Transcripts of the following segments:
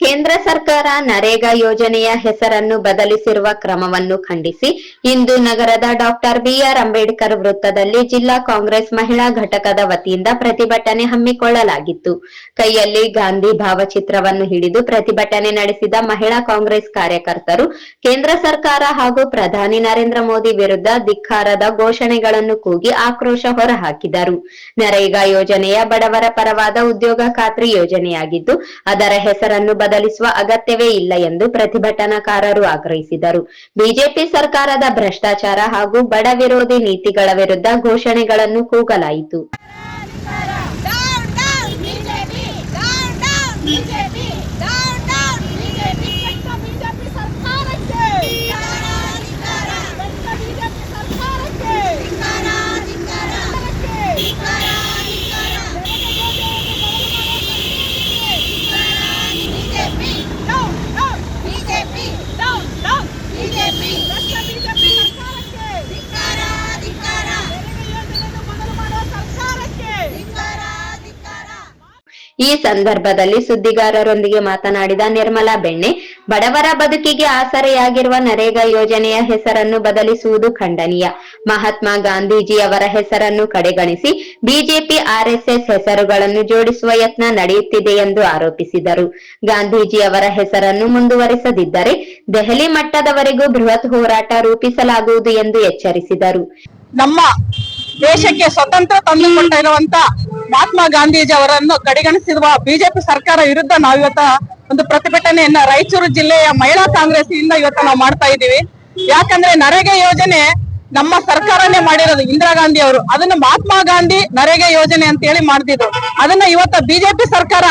ಕೇಂದ್ರ ಸರ್ಕಾರ ನರೇಗಾ ಯೋಜನೆಯ ಹೆಸರನ್ನು ಬದಲಿಸಿರುವ ಕ್ರಮವನ್ನು ಖಂಡಿಸಿ ಇಂದು ನಗರದ ಡಾಕ್ಟರ್ ಬಿಆರ್ ಅಂಬೇಡ್ಕರ್ ವೃತ್ತದಲ್ಲಿ ಜಿಲ್ಲಾ ಕಾಂಗ್ರೆಸ್ ಮಹಿಳಾ ಘಟಕದ ವತಿಯಿಂದ ಪ್ರತಿಭಟನೆ ಹಮ್ಮಿಕೊಳ್ಳಲಾಗಿತ್ತು. ಕೈಯಲ್ಲಿ ಗಾಂಧಿ ಭಾವಚಿತ್ರವನ್ನು ಹಿಡಿದು ಪ್ರತಿಭಟನೆ ನಡೆಸಿದ ಮಹಿಳಾ ಕಾಂಗ್ರೆಸ್ ಕಾರ್ಯಕರ್ತರು ಕೇಂದ್ರ ಸರ್ಕಾರ ಹಾಗೂ ಪ್ರಧಾನಿ ನರೇಂದ್ರ ಮೋದಿ ವಿರುದ್ಧ ಧಿಕ್ಕಾರದ ಘೋಷಣೆಗಳನ್ನು ಕೂಗಿ ಆಕ್ರೋಶ ಹೊರಹಾಕಿದರು. ನರೇಗಾ ಯೋಜನೆಯ ಬಡವರ ಪರವಾದ ಉದ್ಯೋಗ ಖಾತ್ರಿ ಯೋಜನೆಯಾಗಿದ್ದು ಅದರ ಹೆಸರನ್ನು ಬದಲಿಸುವ ಅಗತ್ಯವೇ ಇಲ್ಲ ಎಂದು ಪ್ರತಿಭಟನಾಕಾರರು ಆಗ್ರಹಿಸಿದರು. ಬಿಜೆಪಿ ಸರ್ಕಾರದ ಭ್ರಷ್ಟಾಚಾರ ಹಾಗೂ ಬಡ ವಿರೋಧಿ ನೀತಿಗಳ ವಿರುದ್ಧ ಘೋಷಣೆಗಳನ್ನು ಕೂಗಲಾಯಿತು. ಈ ಸಂದರ್ಭದಲ್ಲಿ ಸುದ್ದಿಗಾರರೊಂದಿಗೆ ಮಾತನಾಡಿದ ನಿರ್ಮಲಾ ಬೆಣ್ಣೆ, ಬಡವರ ಬದುಕಿಗೆ ಆಸರೆಯಾಗಿರುವ ನರೇಗಾ ಯೋಜನೆಯ ಹೆಸರನ್ನು ಬದಲಿಸುವುದು ಖಂಡನೀಯ. ಮಹಾತ್ಮ ಗಾಂಧೀಜಿ ಅವರ ಹೆಸರನ್ನು ಕಡೆಗಣಿಸಿ ಬಿಜೆಪಿ ಆರ್ಎಸ್ಎಸ್ ಹೆಸರುಗಳನ್ನು ಜೋಡಿಸುವ ಯತ್ನ ನಡೆಯುತ್ತಿದೆ ಎಂದು ಆರೋಪಿಸಿದರು. ಗಾಂಧೀಜಿ ಅವರ ಹೆಸರನ್ನು ಮುಂದುವರಿಸದಿದ್ದರೆ ದೆಹಲಿ ಮಟ್ಟದವರೆಗೂ ಬೃಹತ್ ಹೋರಾಟ ರೂಪಿಸಲಾಗುವುದು ಎಂದು ಎಚ್ಚರಿಸಿದರು. ನಮ್ಮ ದೇಶಕ್ಕೆ ಸ್ವತಂತ್ರ ತಂದುಕೊಟ್ಟಿರುವಂತ ಮಹಾತ್ಮ ಗಾಂಧೀಜಿ ಅವರನ್ನು ಕಡೆಗಣಿಸಿರುವ ಬಿಜೆಪಿ ಸರ್ಕಾರ ವಿರುದ್ಧ ನಾವು ಇವತ್ತ ಒಂದು ಪ್ರತಿಭಟನೆಯನ್ನ ರಾಯಚೂರು ಜಿಲ್ಲೆಯ ಮಹಿಳಾ ಕಾಂಗ್ರೆಸ್ ಇಂದ ಇವತ್ತ ನಾವು ಮಾಡ್ತಾ ಇದ್ದೀವಿ. ಯಾಕಂದ್ರೆ ನರೇಗಾ ಯೋಜನೆ ನಮ್ಮ ಸರ್ಕಾರನೇ ಮಾಡಿರೋದು. ಇಂದಿರಾ ಗಾಂಧಿ ಅವರು ಅದನ್ನ ಮಹಾತ್ಮ ಗಾಂಧಿ ನರೇಗಾ ಯೋಜನೆ ಅಂತ ಹೇಳಿ ಮಾಡ್ತಿದ್ರು. ಅದನ್ನ ಇವತ್ತ ಬಿಜೆಪಿ ಸರ್ಕಾರ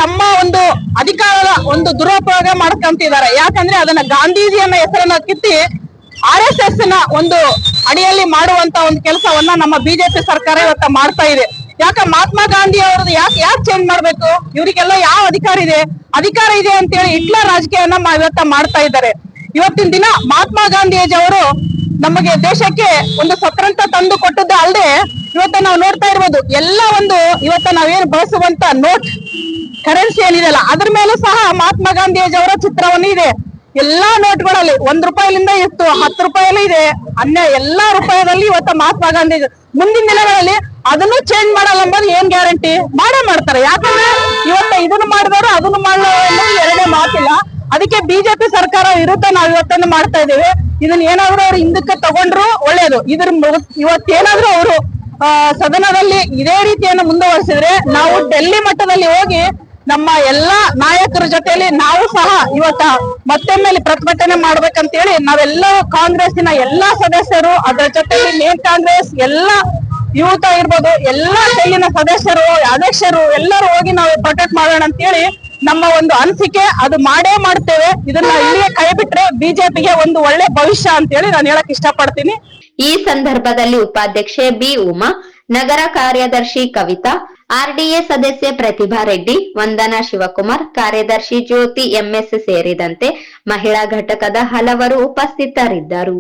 ತಮ್ಮ ಒಂದು ಅಧಿಕಾರದ ಒಂದು ದುರುಪಯೋಗ ಮಾಡ್ಕೊಂತಿದ್ದಾರೆ. ಯಾಕಂದ್ರೆ ಅದನ್ನ ಗಾಂಧೀಜಿಯನ್ನ ಹೆಸರನ್ನ ಕಿತ್ತಿ RSS ನ ಒಂದು ಅಡಿಯಲ್ಲಿ ಮಾಡುವಂತ ಒಂದು ಕೆಲಸವನ್ನ ನಮ್ಮ ಬಿಜೆಪಿ ಸರ್ಕಾರ ಇವತ್ತ ಮಾಡ್ತಾ ಇದೆ. ಯಾಕೆ ಮಹಾತ್ಮ ಗಾಂಧಿ ಅವ್ರದ್ದು ಯಾಕೆ ಚೇಂಜ್ ಮಾಡ್ಬೇಕು? ಇವರಿಗೆಲ್ಲ ಯಾವ ಅಧಿಕಾರ ಇದೆ ಅಂತ ಹೇಳಿ ಹಿಟ್ಲರ್ ರಾಜಕೀಯನ ಇವತ್ತ ಮಾಡ್ತಾ ಇದ್ದಾರೆ. ಇವತ್ತಿನ ದಿನ ಮಹಾತ್ಮ ಗಾಂಧೀಜಿ ಅವರು ನಮಗೆ ದೇಶಕ್ಕೆ ಒಂದು ಸ್ವತಂತ್ರ ತಂದು ಕೊಟ್ಟದ್ದೇ ಅಲ್ಲದೆ ಇವತ್ತ ನಾವು ನೋಡ್ತಾ ಇರ್ಬೋದು ಎಲ್ಲ ಒಂದು ಇವತ್ತ ನಾವೇನು ಬಳಸುವಂತ ನೋಟ್ ಕರೆನ್ಸಿ ಏನಿದೆಯಲ್ಲ ಅದ್ರ ಮೇಲೂ ಸಹ ಮಹಾತ್ಮ ಗಾಂಧೀಜಿ ಅವರ ಚಿತ್ರವನ್ನು ಇದೆ. ಎಲ್ಲಾ ನೋಟ್ಗಳಲ್ಲಿ 1 ರೂಪಾಯಿಲಿಂದ ಇತ್ತು, 10 ರೂಪಾಯಿ ಇದೆ, ಎಲ್ಲಾ ರೂಪಾಯಿದಲ್ಲಿ ಇವತ್ತ ಮಹಾತ್ಮ ಗಾಂಧಿ ಮುಂದಿನ ದಿನಗಳಲ್ಲಿ ಅದನ್ನು ಚೇಂಜ್ ಮಾಡಲ್ಲ ಎಂಬುದು ಏನ್ ಗ್ಯಾರಂಟಿ? ಮಾಡ್ತಾರೆ. ಯಾಕಂದ್ರೆ ಇವತ್ತ ಇದನ್ನು ಮಾಡಿದವರು ಅದನ್ನು ಮಾಡೋ ಎರಡೇ ಮಾತಿಲ್ಲ. ಅದಕ್ಕೆ ಬಿಜೆಪಿ ಸರ್ಕಾರ ವಿರುದ್ಧ ನಾವು ಇವತ್ತನ್ನು ಮಾಡ್ತಾ ಇದ್ದೇವೆ. ಇದನ್ನ ಏನಾದ್ರು ಅವ್ರು ಹಿಂದಕ್ಕೆ ತಗೊಂಡ್ರು ಒಳ್ಳೇದು. ಇವತ್ತೇನಾದ್ರೂ ಅವರು ಸದನದಲ್ಲಿ ಇದೇ ರೀತಿಯನ್ನು ಮುಂದುವರಿಸಿದ್ರೆ ನಾವು ಡೆಲ್ಲಿ ಮಟ್ಟದಲ್ಲಿ ಹೋಗಿ ನಮ್ಮ ಎಲ್ಲಾ ನಾಯಕರ ಜೊತೆಯಲ್ಲಿ ನಾವು ಸಹ ಇವತ್ತ ಮತ್ತೆ ಮೇಲೆ ಪ್ರತಿಭಟನೆ ಮಾಡ್ಬೇಕಂತ ಹೇಳಿ ನಾವೆಲ್ಲ ಕಾಂಗ್ರೆಸ್ಸಿನ ಎಲ್ಲಾ ಸದಸ್ಯರು, ಅದರ ಜೊತೆಲಿ ಮೇನ್ ಕಾಂಗ್ರೆಸ್ ಎಲ್ಲಾ ಯೂತ್ ಇರ್ಬೋದು, ಎಲ್ಲಾ ಸೆಲ್ಲಿನ ಸದಸ್ಯರು, ಅಧ್ಯಕ್ಷರು ಎಲ್ಲರೂ ಹೋಗಿ ನಾವು ಪ್ರೊಟೆಕ್ಟ್ ಮಾಡೋಣ ಅಂತ ಹೇಳಿ ನಮ್ಮ ಒಂದು ಅನಿಸಿಕೆ. ಅದು ಮಾಡೇ ಮಾಡ್ತೇವೆ. ಇದನ್ನ ಇಲ್ಲಿಯೇ ಕೈ ಬಿಟ್ರೆ ಬಿಜೆಪಿಗೆ ಒಂದು ಒಳ್ಳೆ ಭವಿಷ್ಯ ಅಂತ ಹೇಳಿ ನಾನು ಹೇಳಕ್ ಇಷ್ಟಪಡ್ತೀನಿ. ಈ ಸಂದರ್ಭದಲ್ಲಿ ಉಪಾಧ್ಯಕ್ಷೆ ಬಿ ಉಮಾ, ನಗರ ಕಾರ್ಯದರ್ಶಿ ಕವಿತಾ, RDA ಸದಸ್ಯೆ ಪ್ರತಿಭಾ ರೆಡ್ಡಿ, ವಂದನಾ ಶಿವಕುಮಾರ್, ಕಾರ್ಯದರ್ಶಿ ಜ್ಯೋತಿ MS ಸೇರಿದಂತೆ ಮಹಿಳಾ ಘಟಕದ ಹಲವರು ಉಪಸ್ಥಿತರಿದ್ದರು.